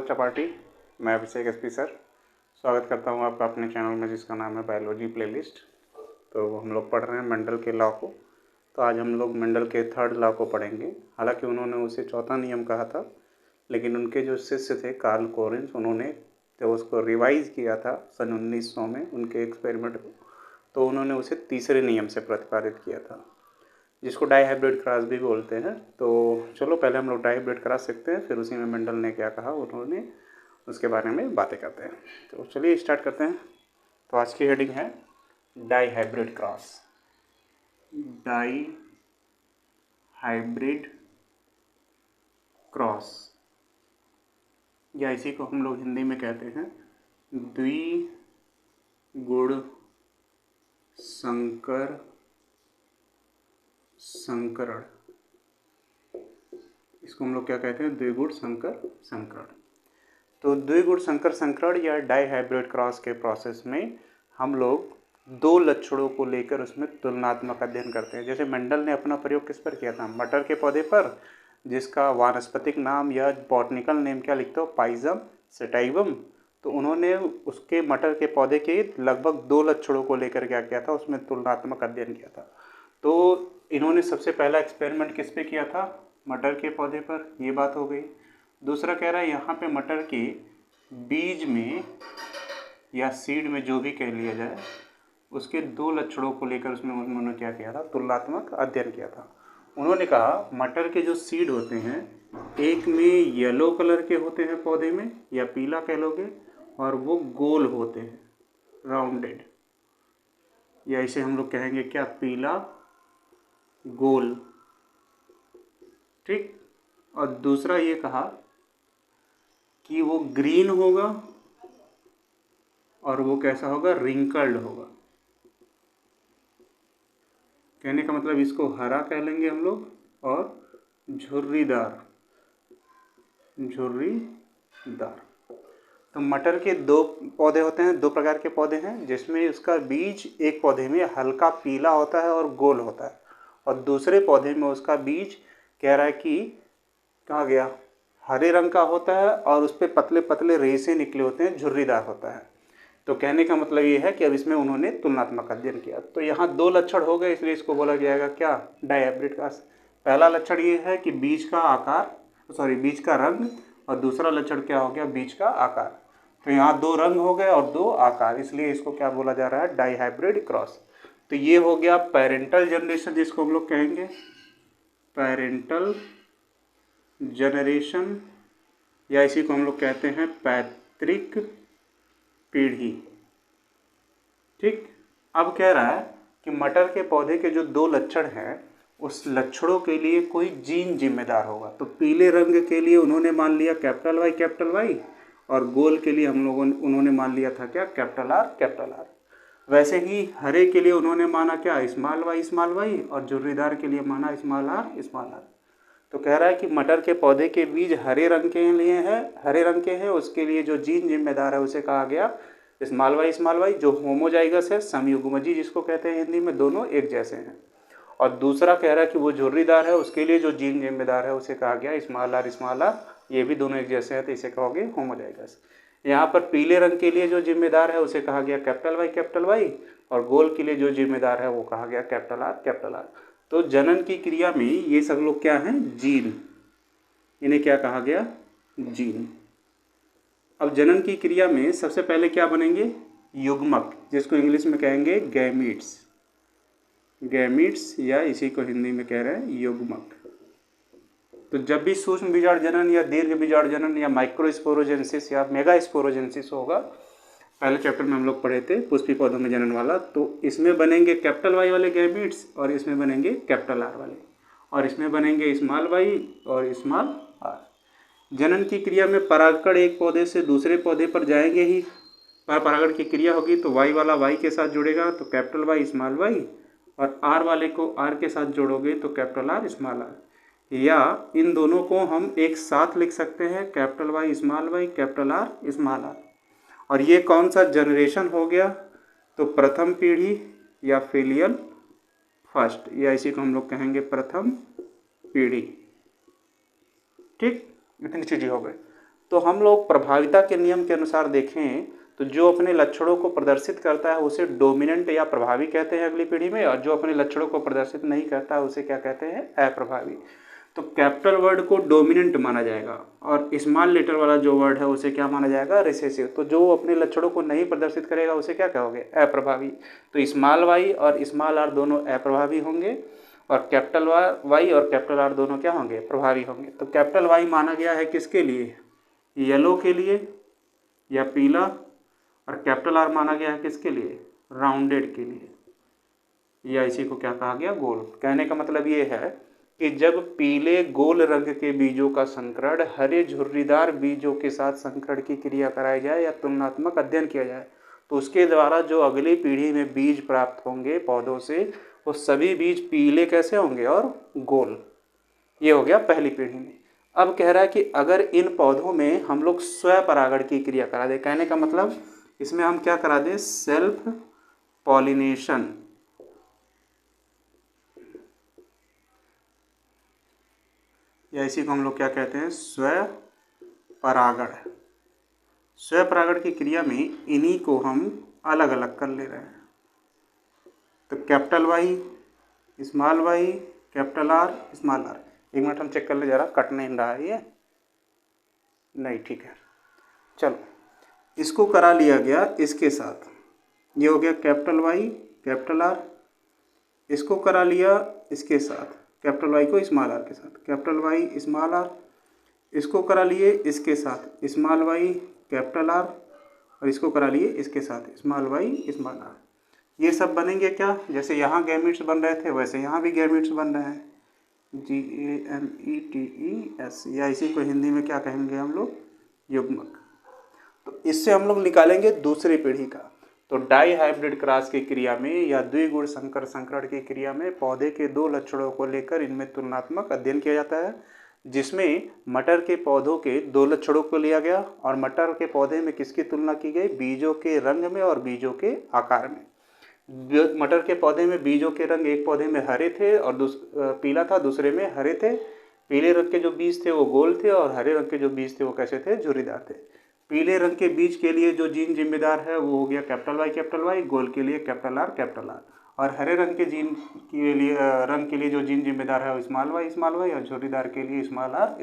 बच्चा पार्टी। मैं अभिषेक SP sir स्वागत करता हूं आपका अपने चैनल में जिसका नाम है बायोलॉजी प्लेलिस्ट। तो हम लोग पढ़ रहे हैं मेंडल के लॉ को। तो आज हम लोग मेंडल के थर्ड लॉ को पढ़ेंगे। हालांकि उन्होंने उसे चौथा नियम कहा था, लेकिन उनके जो शिष्य थे कार्ल कोरेंस, उन्होंने जब उसको रिवाइज किया था सन 1900 में उनके एक्सपेरिमेंट को, तो उन्होंने उसे तीसरे नियम से प्रतिपादित किया था, जिसको डाईहाइब्रिड क्रॉस भी बोलते हैं। तो चलो पहले हम लोग डाईहाइब्रिड क्रॉस सीखते हैं, फिर उसी में मेंडल ने क्या कहा उन्होंने उसके बारे में बातें करते हैं। तो चलिए स्टार्ट करते हैं। तो आज की हेडिंग है डाईहाइब्रिड क्रॉस। डाईहाइब्रिड क्रॉस, या इसी को हम लोग हिंदी में कहते हैं द्विगुण संकरण। इसको हम लोग क्या कहते हैं? द्विगुण संकरण। तो द्विगुण संकरण या डाईहाइब्रिड क्रॉस के प्रोसेस में हम लोग दो लक्षणों को लेकर उसमें तुलनात्मक अध्ययन करते हैं। जैसे मेंडल ने अपना प्रयोग किस पर किया था? मटर के पौधे पर, जिसका वानस्पतिक नाम या बॉटनिकल नेम क्या लिखते हो? पाइजम सेटाइवम। तो उन्होंने उसके मटर के पौधे के लगभग दो लक्षणों को लेकर क्या किया था? उसमें तुलनात्मक अध्ययन किया था। तो इन्होंने सबसे पहला एक्सपेरिमेंट किस पे किया था? मटर के पौधे पर। ये बात हो गई। दूसरा कह रहा है यहाँ पे मटर के बीज में या सीड में, जो भी कह लिया जाए, उसके दो लक्षणों को लेकर उसमें उन्होंने क्या किया था? तुलनात्मक अध्ययन किया था। उन्होंने कहा मटर के जो सीड होते हैं, एक में येलो कलर के होते हैं पौधे में, या पीला कह लोगे, और वो गोल होते हैं, राउंडेड, या इसे हम लोग कहेंगे क्या? पीला गोल। ठीक। और दूसरा ये कहा कि वो ग्रीन होगा और वो कैसा होगा? रिंकल्ड होगा। कहने का मतलब इसको हरा कह लेंगे हम लोग, और झुर्रीदार। तो मटर के दो पौधे होते हैं, दो प्रकार के पौधे हैं, जिसमें उसका बीज एक पौधे में हल्का पीला होता है और गोल होता है, और दूसरे पौधे में उसका बीज कह रहा है कि कहाँ गया? हरे रंग का होता है और उस पर पतले पतले रेशे निकले होते हैं, झुर्रीदार होता है। तो कहने का मतलब ये है कि अब इसमें उन्होंने तुलनात्मक अध्ययन किया। तो यहाँ दो लक्षण हो गए, इसलिए इसको बोला जाएगा क्या? Dihybrid cross. पहला लक्षण ये है कि बीज का रंग, और दूसरा लक्षण क्या हो गया? बीज का आकार। तो यहाँ दो रंग हो गए और दो आकार, इसलिए इसको क्या बोला जा रहा है? Dihybrid cross. तो ये हो गया पेरेंटल जनरेशन, जिसको हम लोग कहेंगे पेरेंटल जनरेशन, या इसी को हम लोग कहते हैं पैतृक पीढ़ी। ठीक। अब कह रहा है कि मटर के पौधे के जो दो लक्षण हैं, उस लक्षणों के लिए कोई जीन जिम्मेदार होगा। तो पीले रंग के लिए उन्होंने मान लिया कैपिटल वाई, और गोल के लिए उन्होंने मान लिया था क्या? Capital R. वैसे ही हरे के लिए उन्होंने माना क्या? स्मॉल वाई, और झुर्रीदार के लिए माना स्मॉल आर। तो कह रहा है कि मटर के पौधे के बीज हरे रंग के हैं, उसके लिए जो जीन जिम्मेदार है उसे कहा गया स्मॉल वाई, जो होमोजाइगस है, समयुग्मजी जिसको कहते हैं हिंदी में, दोनों एक जैसे हैं। और दूसरा कह रहा है कि वो झुर्रीदार है, उसके लिए जो जीन जिम्मेदार है उसे कहा गया स्मॉल आर, ये भी दोनों एक जैसे हैं, तो इसे कहोगे होमोजाइगस। यहाँ पर पीले रंग के लिए जो जिम्मेदार है उसे कहा गया कैपिटल वाई, और गोल के लिए जो जिम्मेदार है वो कहा गया कैपिटल आर। तो जनन की क्रिया में ये सब लोग क्या हैं? जीन। इन्हें क्या कहा गया? जीन। अब जनन की क्रिया में सबसे पहले क्या बनेंगे? युग्मक, जिसको इंग्लिश में कहेंगे गैमीट्स, या इसी को हिंदी में कह रहे हैं युग्मक। तो जब भी सूक्ष्म बीजाणु जनन या दीर्घ बीजाणु जनन या माइक्रोस्पोरोजेंसिस या मेगास्पोरोजेंसिस होगा, पहले चैप्टर में हम लोग पढ़े थे पुष्पी पौधों में जनन वाला, तो इसमें बनेंगे कैपिटल वाई वाले गैमीट्स, और इसमें बनेंगे कैपिटल आर वाले, और इसमें बनेंगे स्मॉल वाई और स्मॉल आर। जनन की क्रिया में परागकण एक पौधे से दूसरे पौधे पर जाएंगे ही। परागण की क्रिया होगी तो वाई वाला वाई के साथ जुड़ेगा तो कैपिटल वाई स्मॉल वाई, और आर वाले को आर के साथ जोड़ोगे तो कैपिटल आर स्मॉल आर, या इन दोनों को हम एक साथ लिख सकते हैं capital Y capital R small R. और ये कौन सा जनरेशन हो गया? तो प्रथम पीढ़ी या फिलियल फर्स्ट, या इसी को हम लोग कहेंगे प्रथम पीढ़ी। ठीक, इतनी चीजें हो गई। तो हम लोग प्रभाविता के नियम के अनुसार देखें तो जो अपने लक्षणों को प्रदर्शित करता है उसे डोमिनेंट या प्रभावी कहते हैं अगली पीढ़ी में, और जो अपने लक्षणों को प्रदर्शित नहीं करता है उसे क्या कहते हैं, अप्रभावी। तो कैपिटल वर्ड को डोमिनेंट माना जाएगा और स्मॉल लेटर वाला जो वर्ड है उसे क्या माना जाएगा, रिसेसिव। तो जो अपने लक्षणों को नहीं प्रदर्शित करेगा उसे क्या कहोगे, अप्रभावी। तो स्मॉल वाई और स्मॉल आर दोनों अप्रभावी होंगे और कैपिटल वाई और कैपिटल आर दोनों क्या होंगे, प्रभावी होंगे। तो कैपिटल वाई माना गया है किसके लिए, येलो के लिए या पीला, और कैपिटल आर माना गया है किसके लिए, राउंडेड के लिए, या इसी को क्या कहा गया, गोल। कहने का मतलब ये है कि जब पीले गोल रंग के बीजों का संकरण हरे झुर्रीदार बीजों के साथ संकरण की क्रिया कराई जाए या तुलनात्मक अध्ययन किया जाए तो उसके द्वारा जो अगली पीढ़ी में बीज प्राप्त होंगे पौधों से, वो सभी बीज पीले कैसे होंगे और गोल। ये हो गया पहली पीढ़ी में। अब कह रहा है कि अगर इन पौधों में हम लोग स्वपरागण की क्रिया करा दें, कहने का मतलब इसमें हम क्या करा दें, सेल्फ पॉलिनेशन, या इसी को हम लोग क्या कहते हैं, स्वपरागण। स्वपरागण की क्रिया में इन्हीं को हम अलग अलग कर ले रहे हैं। तो capital Y, small Y, capital R, small R. एक मिनट हम चेक कर ले जरा, कट नहीं रहा है ये, नहीं ठीक है। चलो इसको करा लिया गया इसके साथ, ये हो गया कैपिटल वाई कैपिटल आर। इसको करा लिया इसके साथ, कैपिटल वाई को स्मॉल आर के साथ, कैपिटल वाई स्मॉल आर। इसको करा लिए इसके साथ स्मॉल वाई कैपिटल आर, और इसको करा लिए इसके साथ स्मॉल वाई स्मॉल आर। ये सब बनेंगे क्या, जैसे यहाँ गैमेट्स बन रहे थे वैसे यहाँ भी गैमेट्स बन रहे हैं, GAMETES, या इसी को हिंदी में क्या कहेंगे हम लोग, युग्मक। तो इससे हम लोग निकालेंगे दूसरी पीढ़ी का। तो डाई हाइब्रिड क्रॉस की क्रिया में या द्विगुण संकर संकरण की क्रिया में पौधे के दो लक्षणों को लेकर इनमें तुलनात्मक अध्ययन किया जाता है, जिसमें मटर के पौधों के दो लक्षणों को लिया गया और मटर के पौधे में किसकी तुलना की गई, बीजों के रंग में और बीजों के आकार में। मटर के पौधे में बीजों के रंग एक पौधे में हरे थे और पीला था, दूसरे में हरे थे। पीले रंग के जो बीज थे वो गोल थे और हरे रंग के जो बीज थे वो कैसे थे, झुर्रीदार थे। पीले रंग के बीज के लिए जो जीन जिम्मेदार है वो हो गया कैपिटल वाई, गोल के लिए कैपिटल आर, और हरे रंग के जीन के लिए जो जीन जिम्मेदार है वो स्मॉल वाई, और झुर्रीदार के लिए स्मॉल आर।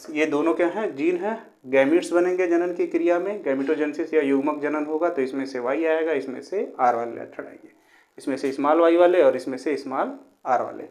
ये दोनों क्या हैं, जीन है। गैमीट्स बनेंगे जनन की क्रिया में, गैमिटोजेनेसिस या युग्मक जनन होगा, तो इसमें से वाई आएगा, इसमें से आर वाले लक्षण आएंगे, इसमें से स्मॉल वाई वाले और इसमें से स्मॉल आर वाले।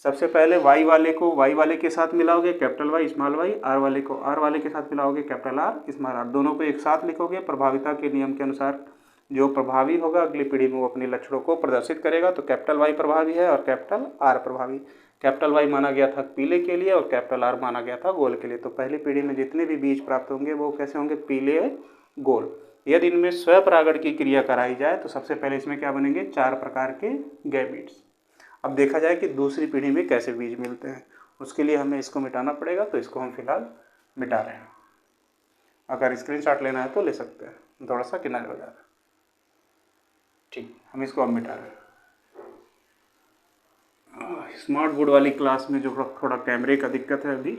सबसे पहले वाई वाले को वाई वाले के साथ मिलाओगे, capital Y small Y, R वाले को आर वाले के साथ मिलाओगे, कैपिटल आर स्मॉल आर। दोनों को एक साथ लिखोगे। प्रभाविता के नियम के अनुसार जो प्रभावी होगा अगली पीढ़ी में वो अपने लक्षणों को प्रदर्शित करेगा। तो कैपिटल वाई प्रभावी है और कैपिटल आर प्रभावी। कैपिटल वाई माना गया था पीले के लिए और कैपिटल आर माना गया था गोल के लिए। तो पहली पीढ़ी में जितने भी बीज प्राप्त होंगे वो कैसे होंगे, पीले गोल। यदि इनमें स्वपरागण की क्रिया कराई जाए तो सबसे पहले इसमें क्या बनेंगे, 4 प्रकार के गैमीट्स। अब देखा जाए कि दूसरी पीढ़ी में कैसे बीज मिलते हैं, उसके लिए हमें इसको मिटाना पड़ेगा। तो इसको हम फिलहाल मिटा रहे हैं। अगर स्क्रीनशॉट लेना है तो ले सकते हैं, थोड़ा सा किनारे हो जा रहा है। ठीक, हम इसको अब मिटा रहे हैं। स्मार्ट बोर्ड वाली क्लास में जो थोड़ा कैमरे का दिक्कत है अभी,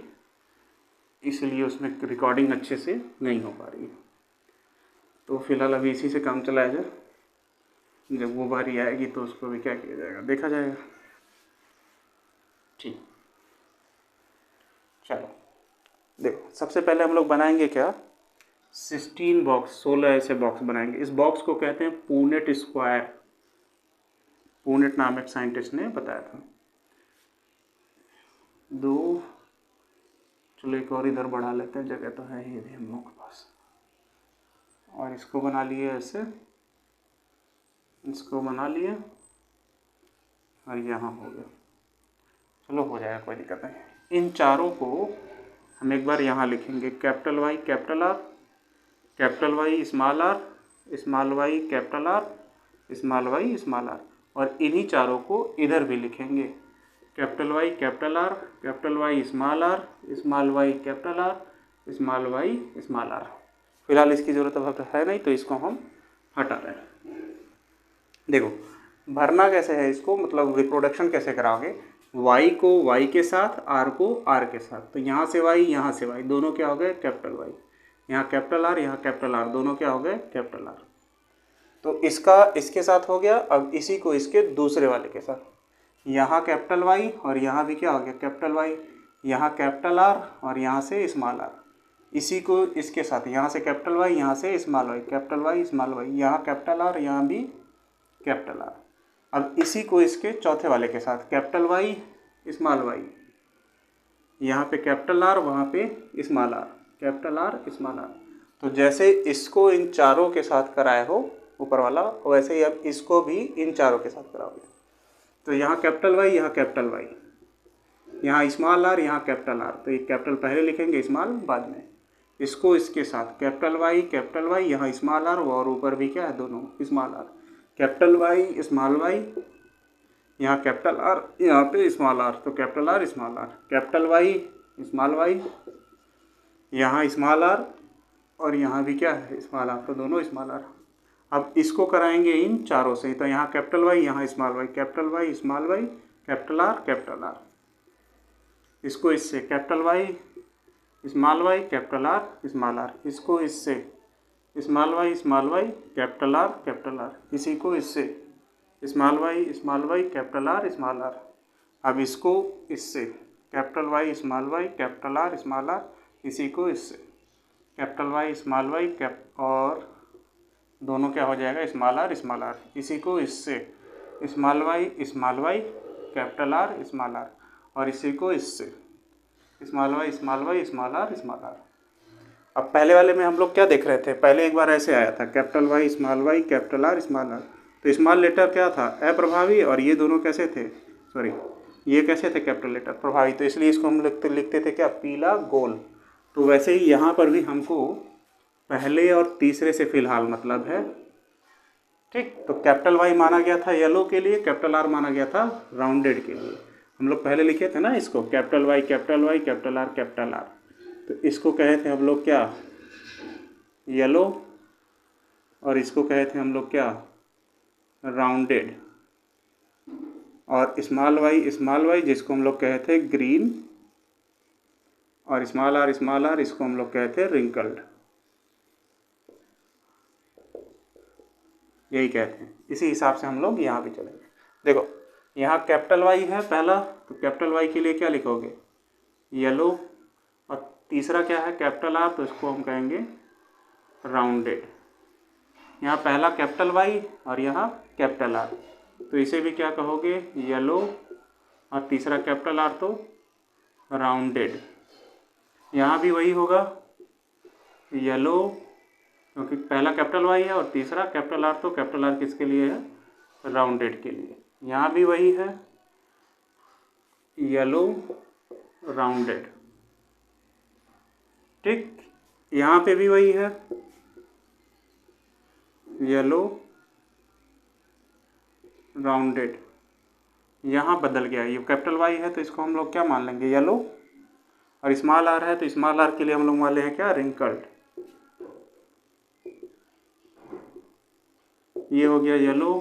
इसलिए उसमें रिकॉर्डिंग अच्छे से नहीं हो पा रही है। तो फिलहाल अभी इसी से काम चलाया जाए, जब वो बारी आएगी तो उसको भी क्या किया जाएगा, देखा जाएगा। ठीक, चलो देखो, सबसे पहले हम लोग बनाएंगे क्या, 16 बॉक्स, 16 ऐसे बॉक्स बनाएंगे। इस बॉक्स को कहते हैं पूनेट स्क्वायर। पूनेट नाम एक साइंटिस्ट ने बताया था। चलो एक और इधर बढ़ा लेते हैं, जगह तो है ही हम लोगों के पास। और इसको बना लिए ऐसे, इसको बना लिए और यहाँ हो गया। चलो हो जाएगा, कोई दिक्कत नहीं। इन चारों को हम एक बार यहाँ लिखेंगे, capital Y capital R, capital Y small R, small Y capital R, small Y small R. और इन्हीं चारों को इधर भी लिखेंगे, capital Y capital R, capital Y small R, small Y capital R, small Y small R. फिलहाल इसकी ज़रूरत अब है नहीं, तो इसको हम हटा रहे हैं। देखो भरना कैसे है इसको, मतलब रिप्रोडक्शन कैसे कराओगे। वाई को वाई के साथ, आर को आर के साथ। तो यहाँ से वाई, यहाँ से वाई, दोनों क्या हो गए कैपिटल वाई। यहाँ कैपिटल आर, यहाँ कैपिटल आर, दोनों क्या हो गए कैपिटल आर। तो इसका इसके साथ हो गया। अब इसी को इसके दूसरे वाले के साथ, यहाँ कैपिटल वाई और यहाँ भी क्या हो गया कैपिटल वाई, यहाँ कैपिटल आर और यहाँ से स्मॉल आर। इसी को इसके साथ, यहाँ से कैपिटल वाई, यहाँ से small Y, capital Y small Y, यहाँ कैपिटल आर, यहाँ भी कैपिटल आर। अब इसी को इसके चौथे वाले के साथ, कैपिटल वाई स्मॉल वाई, यहाँ पे कैपिटल आर, वहाँ पे small R, capital R small R. तो जैसे इसको इन चारों के साथ कराए हो ऊपर वाला, वैसे ही अब इसको भी इन चारों के साथ कराओगे। तो यहाँ कैपिटल वाई, यहाँ कैपिटल वाई, यहाँ स्मॉल आर, यहाँ कैपिटल आर। तो ये कैपिटल पहले लिखेंगे, स्मॉल बाद में। इसको इसके साथ कैपिटल वाई, यहाँ स्मॉल आर और ऊपर भी क्या है दोनों small R, capital Y small Y, यहाँ कैपिटल आर, यहाँ पे स्मॉल आर। तो capital R small R, capital Y small Y, यहाँ स्मॉल आर और यहाँ भी क्या है स्मॉल आर, तो दोनों स्मॉल आर। अब इसको कराएंगे इन चारों से। तो यहाँ कैपिटल वाई, यहाँ small Y, capital Y small Y, capital R. इसको इससे capital Y small Y, capital R small R. इसको इससे स्मॉल वाई कैपिटल आर। इसी को इससे small Y capital R small R. अब इसको इससे capital Y capital R small R. इसी को इससे कैपिटल वाई और दोनों क्या हो जाएगा स्मॉल आर। इसी को इससे small Y capital R small R और इसी को इससे स्मॉल आर। अब पहले वाले में हम लोग क्या देख रहे थे, पहले एक बार ऐसे आया था capital Y capital R small R. तो स्मॉल लेटर क्या था अप्रभावी और ये दोनों कैसे थे, सॉरी ये कैसे थे कैपिटल लेटर प्रभावी। तो इसलिए इसको हम लिखते थे क्या पीला गोल। तो वैसे ही यहाँ पर भी हमको पहले और तीसरे से फिलहाल मतलब है, ठीक। तो कैपिटल वाई माना गया था येलो के लिए, कैपिटल आर माना गया था राउंडेड के लिए। हम लोग पहले लिखे थे ना इसको कैपिटल वाई कैपिटल आर। तो इसको कहे थे हम लोग क्या येलो और इसको कहे थे हम लोग क्या राउंडेड। और स्मॉल वाई जिसको हम लोग कहे थे ग्रीन और स्मॉल आर इसको हम लोग कहे थे रिंकल्ड। यही कहते हैं। इसी हिसाब से हम लोग यहाँ भी चलेंगे। देखो यहाँ कैपिटल वाई है पहला, तो कैपिटल वाई के लिए क्या लिखोगे येलो, और तीसरा क्या है कैपिटल आर, तो इसको हम कहेंगे राउंडेड। यहाँ पहला कैपिटल वाई और यहाँ कैपिटल आर, तो इसे भी क्या कहोगे येलो और तीसरा कैपिटल आर तो राउंडेड। यहाँ भी वही होगा येलो, क्योंकि पहला कैपिटल वाई है और तीसरा कैपिटल आर, तो कैपिटल आर किसके लिए है राउंडेड के लिए। यहाँ भी वही है येलो राउंडेड, ठीक। यहाँ पे भी वही है येलो राउंडेड। यहाँ बदल गया, ये कैपिटल वाई है तो इसको हम लोग क्या मान लेंगे येलो, और स्मॉल आर है तो स्मॉल आर के लिए हम लोग मान ले हैं क्या रिंकल्ड। ये हो गया येलो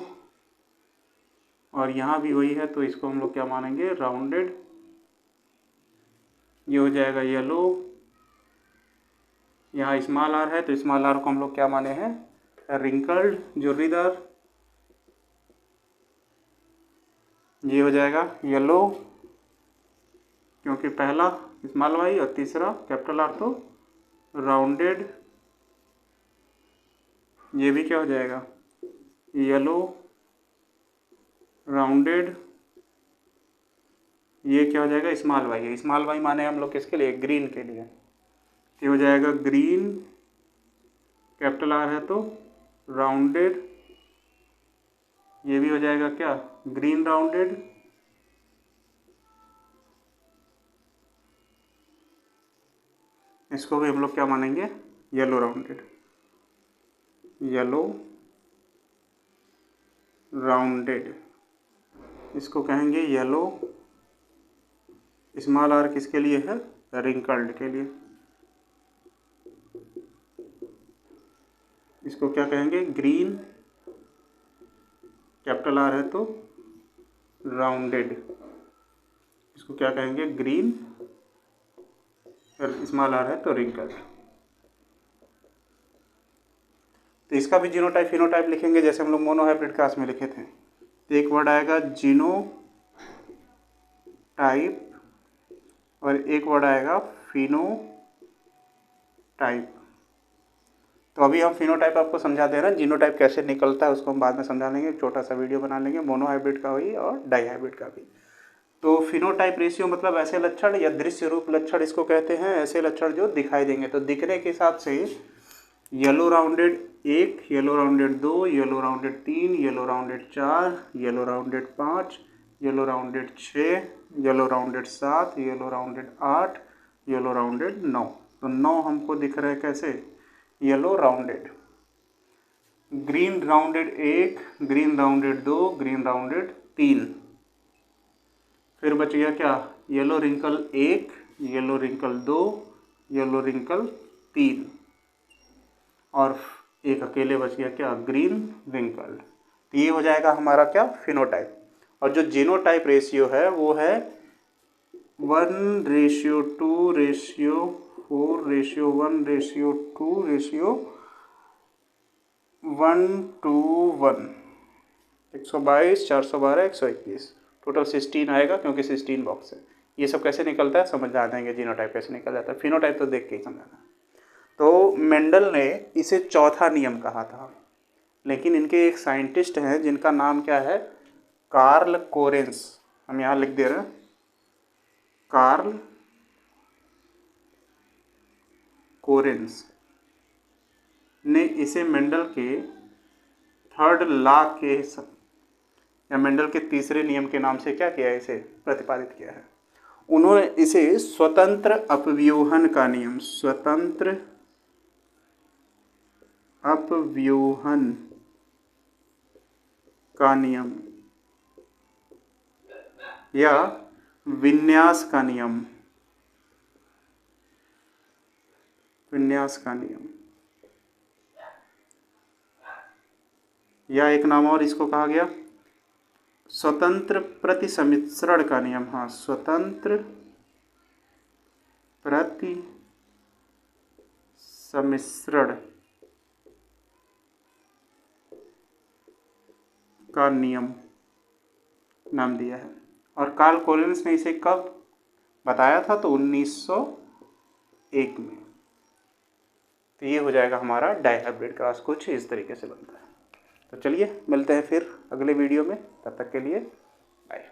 और यहाँ भी वही है तो इसको हम लोग क्या मानेंगे राउंडेड। ये हो जाएगा येलो, यहाँ स्मॉल आर है तो स्मॉल आर को हम लोग क्या माने हैं रिंकल्ड जोड़ीदार। ये हो जाएगा येलो क्योंकि पहला स्मॉल वाई और तीसरा कैपिटल आर तो राउंडेड। ये भी क्या हो जाएगा येलो राउंडेड। ये क्या हो जाएगा स्मॉल वाई, स्मॉल वाई माने हम लोग किसके लिए ग्रीन के लिए। ये हो जाएगा ग्रीन, कैपिटल आर है तो राउंडेड। ये भी हो जाएगा क्या ग्रीन राउंडेड। इसको भी हम लोग क्या मानेंगे येलो राउंडेड, येलो राउंडेड। इसको कहेंगे येलो, स्मॉल आर किसके लिए है रिंकल्ड के लिए। इसको क्या कहेंगे ग्रीन, कैपिटल आर है तो राउंडेड। इसको क्या कहेंगे, ग्रीन, अगर स्मॉल आर है तो रिंकल। तो इसका भी जीनोटाइप फिनोटाइप लिखेंगे जैसे हम लोग मोनोहाइब्रिड क्लास में लिखे थे। तो एक वर्ड आएगा जीनोटाइप और एक वर्ड आएगा फिनोटाइप। तो अभी हम फिनोटाइप आपको समझा दे रहे हैं, जीनोटाइप कैसे निकलता है उसको हम बाद में समझा लेंगे, छोटा सा वीडियो बना लेंगे, मोनोहाइब्रिड का भी और डाईहाइब्रिड का भी। तो फिनोटाइप रेशियो मतलब ऐसे लक्षण या दृश्य रूप लक्षण इसको कहते हैं, ऐसे लक्षण जो दिखाई देंगे। तो दिखने के हिसाब से yellow rounded 1, yellow rounded 2, yellow rounded 3, yellow rounded 4, yellow rounded 5, yellow rounded 6, yellow rounded 7, yellow rounded 8, yellow rounded 9। तो 9 हमको दिख रहे हैं कैसे, yellow rounded. Green rounded 1, green rounded 2, green rounded 3। फिर बच गया क्या, yellow wrinkle 1, yellow wrinkle 2, yellow wrinkle 3 और एक अकेले बच गया क्या, ग्रीन रिंकल। तो ये हो जाएगा हमारा क्या, फिनोटाइप। और जो जीनोटाइप रेशियो है वो है 1:2:1:2:1:1, 122, 412, 121, टोटल 16 आएगा क्योंकि 16 बॉक्स है। ये सब कैसे निकलता है समझ आ जाएंगे, जीनोटाइप कैसे निकल जाता है। फिनोटाइप तो देख के ही समझाना। तो मेंडल ने इसे चौथा नियम कहा था, लेकिन इनके एक साइंटिस्ट हैं जिनका नाम क्या है, कार्ल कोरेंस। हम यहाँ लिख दे रहे हैं, कार्ल कोरेंस ने इसे मेंडल के थर्ड लॉ के या मेंडल के तीसरे नियम के नाम से क्या किया है, इसे प्रतिपादित किया है। उन्होंने इसे स्वतंत्र अपव्यूहन का नियम, स्वतंत्र अपव्यूहन का नियम या विन्यास का नियम, विन्यास का नियम, या एक नाम और इसको कहा गया स्वतंत्र प्रतिसम्मिश्रण का नियम। हाँ, स्वतंत्र प्रतिसम्मिश्रण का नियम नाम दिया है। और कार्ल कोलिन्स ने इसे कब बताया था, तो 1901 में। तो ये हो जाएगा हमारा डाईहाइब्रिड क्लास, कुछ इस तरीके से बनता है। तो चलिए मिलते हैं फिर अगले वीडियो में, तब तक के लिए बाय।